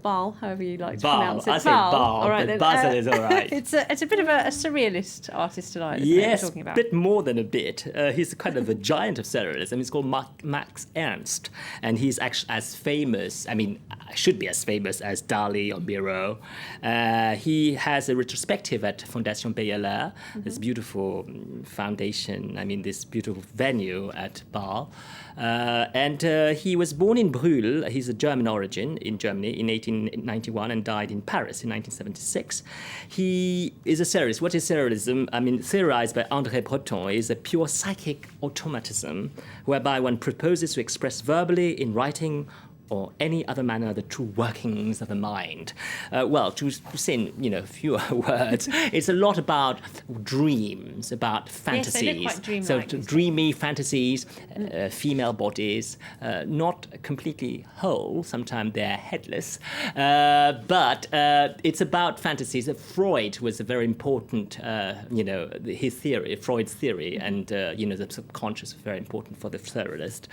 Basle, however you like to Basle. pronounce it. I say Basle, All right, but then. Basle is all right. It's a bit of a surrealist artist tonight, isn't it, Yes, we're talking about? a bit more than a bit. He's kind of a giant of surrealism. He's called Max Ernst, and he's actually as famous, should be as famous as Dali or Miro. He has a retrospective at Fondation Beyeler, this beautiful foundation, this beautiful venue at Basle. And he was born in Brühl. He's a German origin in Germany in 1891 and died in Paris in 1976. He is a surrealist. What is surrealism? Theorized by André Breton, is a pure psychic automatism whereby one proposes to express verbally in writing or any other manner the true workings of the mind. To say in fewer words, it's a lot about dreams, about fantasies. Yes, they look quite dreamlike. So dreamy fantasies, female bodies, not completely whole. Sometimes they're headless, but it's about fantasies. Freud was a very important, his theory, Freud's theory, and the subconscious was very important for the surrealist.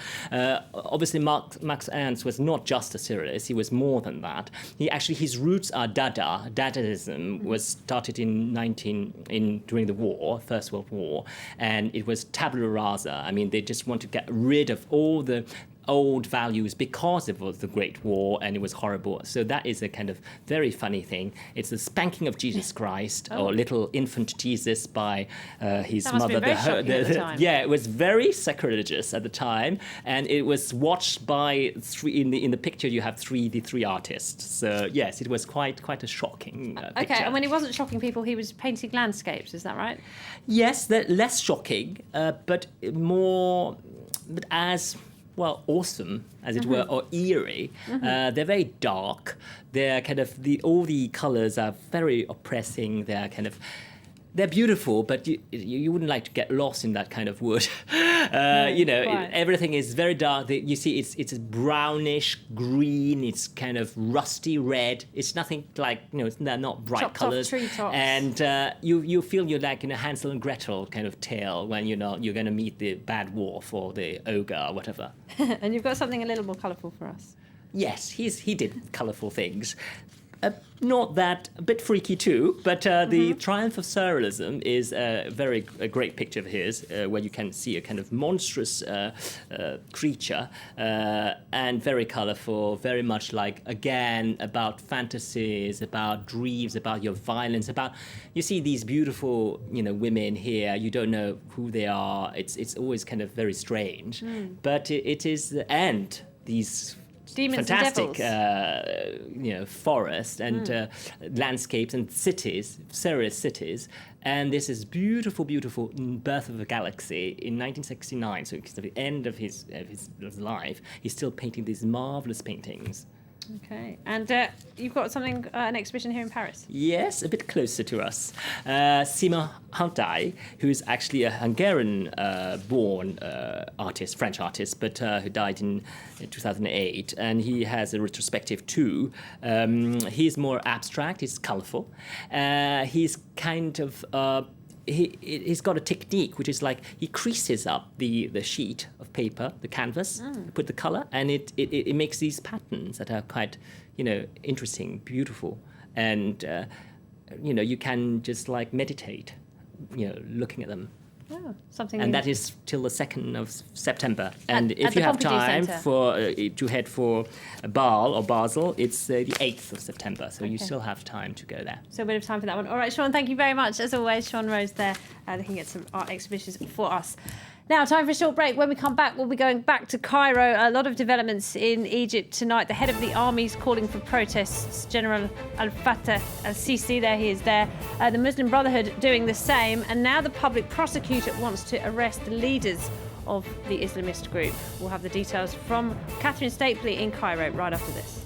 Obviously, Max Ernst was not just a surrealist, he was more than that. His roots are Dada. Dadaism was started during the war, First World War, and it was tabula rasa. They just want to get rid of all the old values because it was the Great War and it was horrible. So that is a kind of very funny thing. It's the spanking of Jesus Christ or little infant Jesus by his that mother. Must be very shocking at the time. Yeah, it was very sacrilegious at the time, and it was watched by three. In the picture, you have the three artists. So yes, it was quite a shocking picture. Okay, and when he wasn't shocking people, he was painting landscapes. Is that right? Yes, they're less shocking, but as awesome, as it were, or eerie. They're very dark. They're kind of all the colors are very oppressing. They're beautiful, but you wouldn't like to get lost in that kind of wood. Everything is very dark. You see, it's brownish green. It's kind of rusty red. It's nothing like they're not bright Chopped colors. off treetops. And you feel you're like in a Hansel and Gretel kind of tale when you're going to meet the bad dwarf or the ogre or whatever. And you've got something a little more colourful for us. Yes, he did colourful things. Not that, a bit freaky too, but the Triumph of Surrealism is a great picture of his, where you can see a kind of monstrous creature, and very colourful, very much again, about fantasies, about dreams, about your violence, you see these beautiful, women here, you don't know who they are, it's always kind of very strange, but it is, and these Demons fantastic, and forest and landscapes and cities, surrealist cities. And this is beautiful, beautiful Birth of a Galaxy in 1969. So it's the end of his life. He's still painting these marvelous paintings. Okay, and you've got something, an exhibition here in Paris. Yes, a bit closer to us. Simon Hantai, who's actually a Hungarian-born artist, French artist, but who died in 2008, and he has a retrospective too. He's more abstract, he's colourful. He's kind of... He's got a technique which is he creases up the sheet of paper, the canvas, put the colour, and it makes these patterns that are quite, interesting, beautiful, and you can just meditate, looking at them. Oh, something. And that is till the 2nd of September. And if at you the have Pompidou time Centre. to head for Basle or Basel, it's the 8th of September. So you still have time to go there. So a bit of time for that one. All right, Sean, thank you very much. As always, Sean Rose there looking at some art exhibitions for us. Now, time for a short break. When we come back, we'll be going back to Cairo. A lot of developments in Egypt tonight. The head of the army's calling for protests. General Al-Fattah al-Sisi, there he is there. The Muslim Brotherhood doing the same. And now the public prosecutor wants to arrest the leaders of the Islamist group. We'll have the details from Catherine Stapley in Cairo right after this.